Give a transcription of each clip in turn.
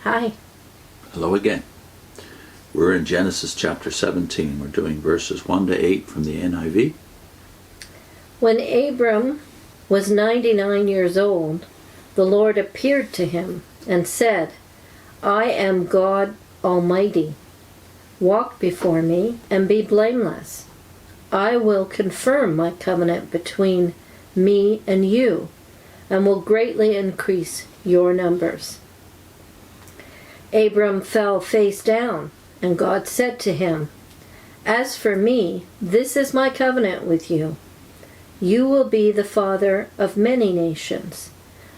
Hi. Hello again. We're in Genesis chapter 17. We're doing verses 1 to 8 from the NIV. When Abram was 99 years old, the Lord appeared to him and said, I am God Almighty. Walk before me and be blameless. I will confirm my covenant between me and you, and will greatly increase your numbers. Abram fell face down, and God said to him, As for me, this is my covenant with you. You will be the father of many nations.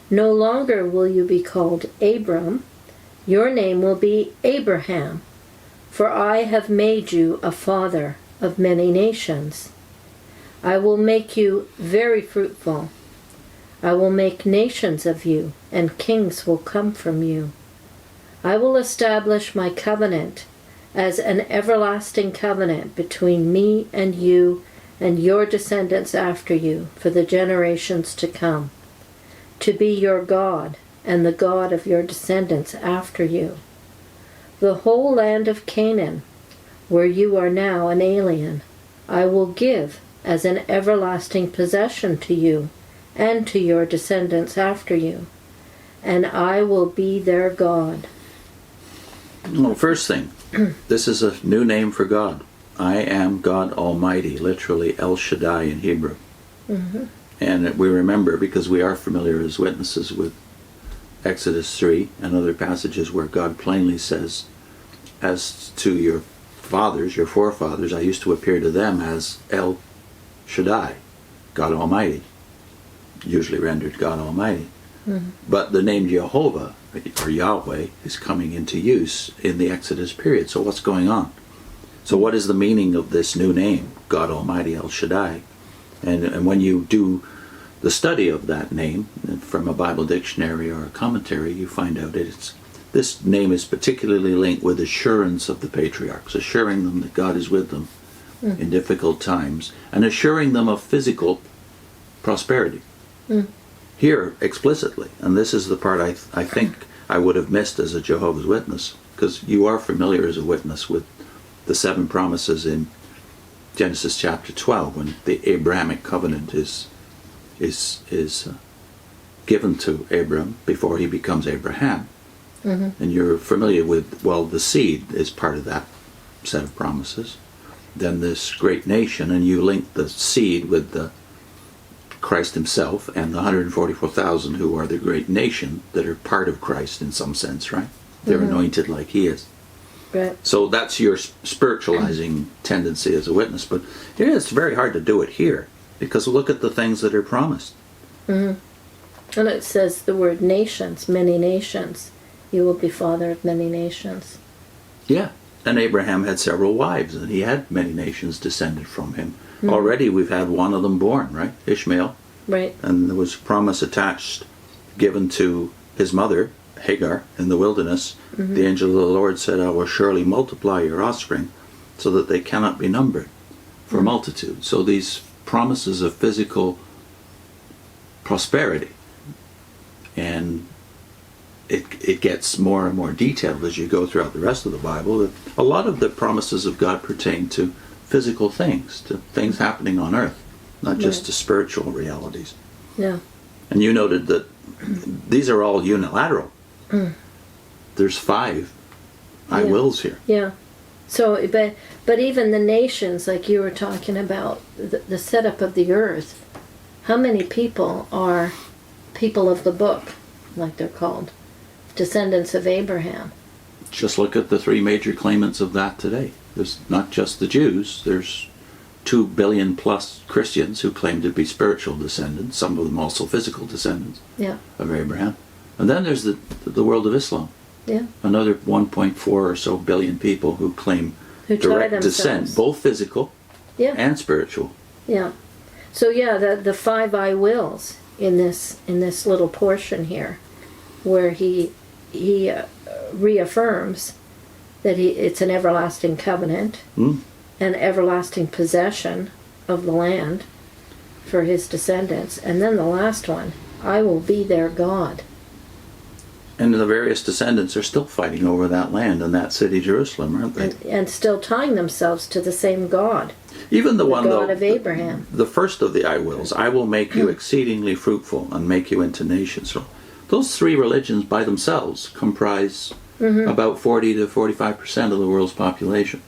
No longer will you be called Abram. Your name will be Abraham, for I have made you a father of many nations. I will make you very fruitful. I will make nations of you, and kings will come from you. I will establish my covenant as an everlasting covenant between me and you and your descendants after you for the generations to come, to be your God and the God of your descendants after you. The whole land of Canaan, where you are now an alien, I will give as an everlasting possession to you and to your descendants after you, and I will be their God. Well, first thing, this is a new name for God. I am God Almighty, literally El Shaddai in Hebrew. Mm-hmm. And we remember, because we are familiar as witnesses with Exodus 3 and other passages where God plainly says, as to your fathers, your forefathers, I used to appear to them as El Shaddai, God Almighty, usually rendered God Almighty. Mm-hmm. But the name Jehovah, or Yahweh, is coming into use in the Exodus period. So what's going on? So what is the meaning of this new name, God Almighty El Shaddai? And when you do the study of that name from a Bible dictionary or a commentary, you find out this name is particularly linked with assurance of the patriarchs, assuring them that God is with them in difficult times, and assuring them of physical prosperity. Here, explicitly, and this is the part I think I would have missed as a Jehovah's Witness, because you are familiar as a witness with the 7 promises in Genesis chapter 12, when the Abrahamic covenant is given to Abram before he becomes Abraham. Mm-hmm. And you're familiar with, well, the seed is part of that set of promises. Then this great nation, and you link the seed with the Christ himself and the 144,000 who are the great nation that are part of Christ in some sense, right? They're anointed like he is. Right. So that's your spiritualizing tendency as a witness. But it's very hard to do it here, because look at the things that are promised. Mm-hmm. And it says the word nations, many nations. You will be father of many nations. Yeah. And Abraham had several wives, and he had many nations descended from him. Mm-hmm. Already we've had one of them born, right? Ishmael. Right. And there was a promise attached, given to his mother, Hagar, in the wilderness. Mm-hmm. The angel of the Lord said, I will surely multiply your offspring so that they cannot be numbered for multitude. So these promises of physical prosperity, and it gets more and more detailed as you go throughout the rest of the Bible. A lot of the promises of God pertain to physical things, to things happening on earth, not just to spiritual realities. Yeah. And you noted that these are all unilateral. There's 5 I wills here. Yeah. So, but even the nations, like you were talking about, the setup of the earth, how many people are people of the book, like they're called, descendants of Abraham? Just look at the 3 major claimants of that today. There's not just the Jews, there's 2 billion plus Christians who claim to be spiritual descendants, some of them also physical descendants of Abraham. And then there's the world of Islam. Yeah. Another 1.4 or so billion people who claim direct descent, both physical and spiritual. Yeah. So the 5 I wills in this little portion here, where he reaffirms that it's an everlasting covenant, an everlasting possession of the land for his descendants, and then the last one, I will be their God. And the various descendants are still fighting over that land and that city, Jerusalem, aren't they? And still tying themselves to the same God. Even the one, God though, of Abraham. the first of the I wills, I will make you exceedingly fruitful and make you into nations. So those three religions by themselves comprise about 40 to 45% of the world's population.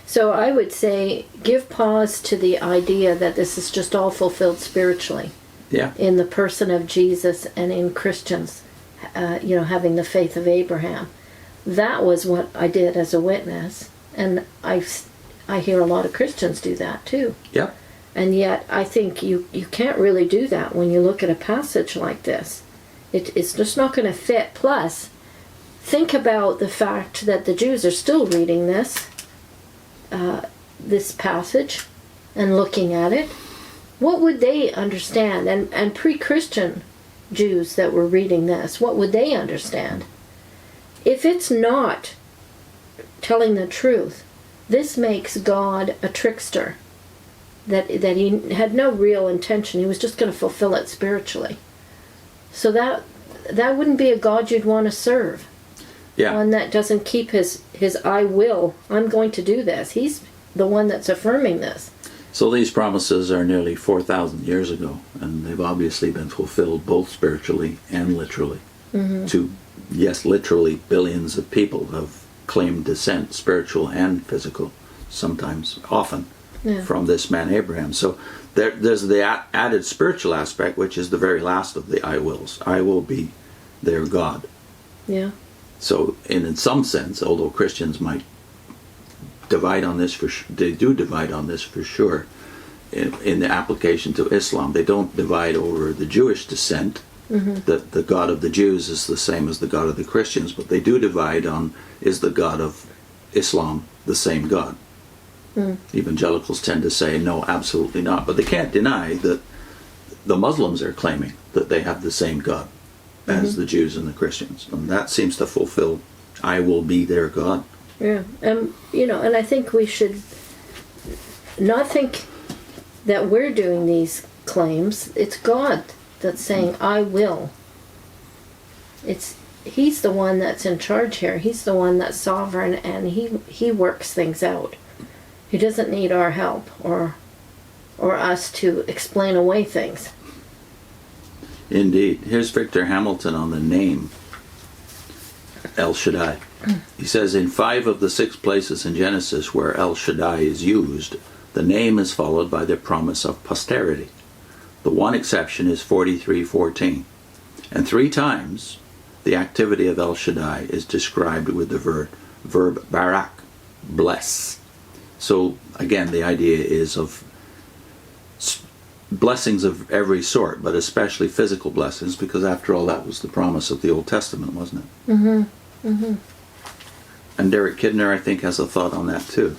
So I would say give pause to the idea that this is just all fulfilled spiritually. Yeah. In the person of Jesus and in Christians, having the faith of Abraham. That was what I did as a witness, and I hear a lot of Christians do that too. Yep. And yet I think you can't really do that when you look at a passage like this. It's just not going to fit. Plus, think about the fact that the Jews are still reading this passage and looking at it. What would they understand? And pre-Christian Jews that were reading this, what would they understand? If it's not telling the truth, this makes God a trickster. That he had no real intention. He was just going to fulfill it spiritually. So that wouldn't be a God you'd want to serve. Yeah. One that doesn't keep his I will, I'm going to do this. He's the one that's affirming this. So these promises are nearly 4,000 years ago, and they've obviously been fulfilled both spiritually and literally. To, yes, literally billions of people have claimed descent, spiritual and physical, sometimes, often, from this man Abraham. So there's the added spiritual aspect, which is the very last of the I wills. I will be their God. Yeah. So in some sense, although Christians might divide on this they do divide on this for sure in the application to Islam. They don't divide over the Jewish descent, that the God of the Jews is the same as the God of the Christians, but they do divide on, is the God of Islam the same God? Evangelicals tend to say no, absolutely not, but they can't deny that the Muslims are claiming that they have the same God as the Jews and the Christians, and that seems to fulfill I will be their God. Yeah, and I think we should not think that we're doing these claims. It's God that's saying, I will. He's the one that's in charge here. He's the one that's sovereign, and he works things out. He doesn't need our help or us to explain away things. Indeed. Here's Victor Hamilton on the name El Shaddai. He says, in 5 of the 6 places in Genesis where El Shaddai is used, the name is followed by the promise of posterity. The one exception is 43:14. And 3 times the activity of El Shaddai is described with the verb barak, bless. So again, the idea is of blessings of every sort, but especially physical blessings, because after all, that was the promise of the Old Testament, wasn't it? And Derek Kidner, I think, has a thought on that too.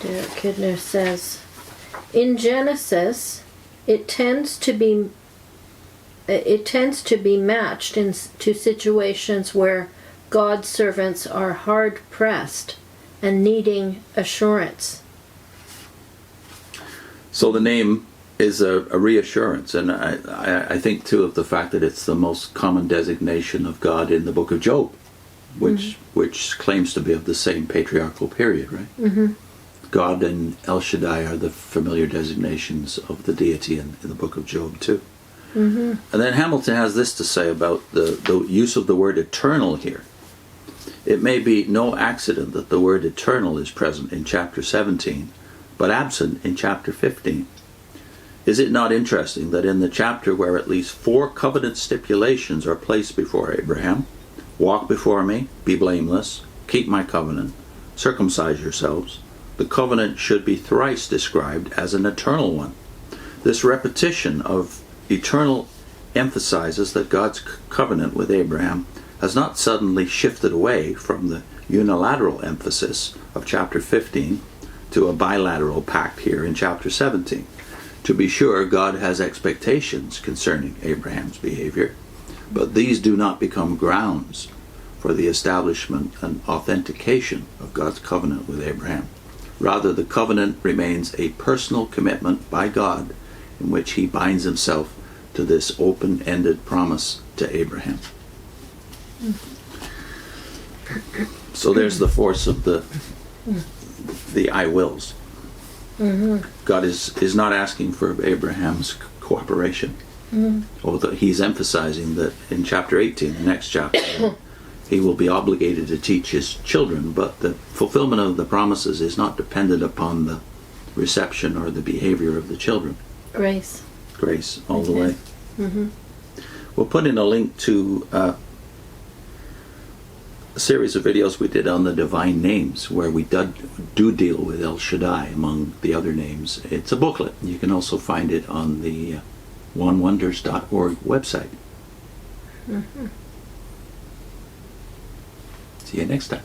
Derek Kidner says, in Genesis, it tends to be matched to situations where God's servants are hard pressed and needing assurance. So the name is a reassurance, and I think too of the fact that it's the most common designation of God in the book of Job, which claims to be of the same patriarchal period, right? God and El Shaddai are the familiar designations of the deity in the book of Job too. And then Hamilton has this to say about the use of the word eternal here. It may be no accident that the word eternal is present in chapter 17, but absent in chapter 15. Is it not interesting that in the chapter where at least 4 covenant stipulations are placed before Abraham, walk before me, be blameless, keep my covenant, circumcise yourselves, the covenant should be thrice described as an eternal one. This repetition of eternal emphasizes that God's covenant with Abraham has not suddenly shifted away from the unilateral emphasis of chapter 15 to a bilateral pact here in chapter 17. To be sure, God has expectations concerning Abraham's behavior, but these do not become grounds for the establishment and authentication of God's covenant with Abraham. Rather, the covenant remains a personal commitment by God in which he binds himself to this open-ended promise to Abraham. So there's the force of the I wills. God is not asking for Abraham's cooperation. Although he's emphasizing that in chapter 18, the next chapter, he will be obligated to teach his children, but the fulfillment of the promises is not dependent upon the reception or the behavior of the children. Grace. Grace all the way. We'll put in a link to a series of videos we did on the divine names, where we do deal with El Shaddai among the other names. It's a booklet. You can also find it on the onewonders.org website. See you next time.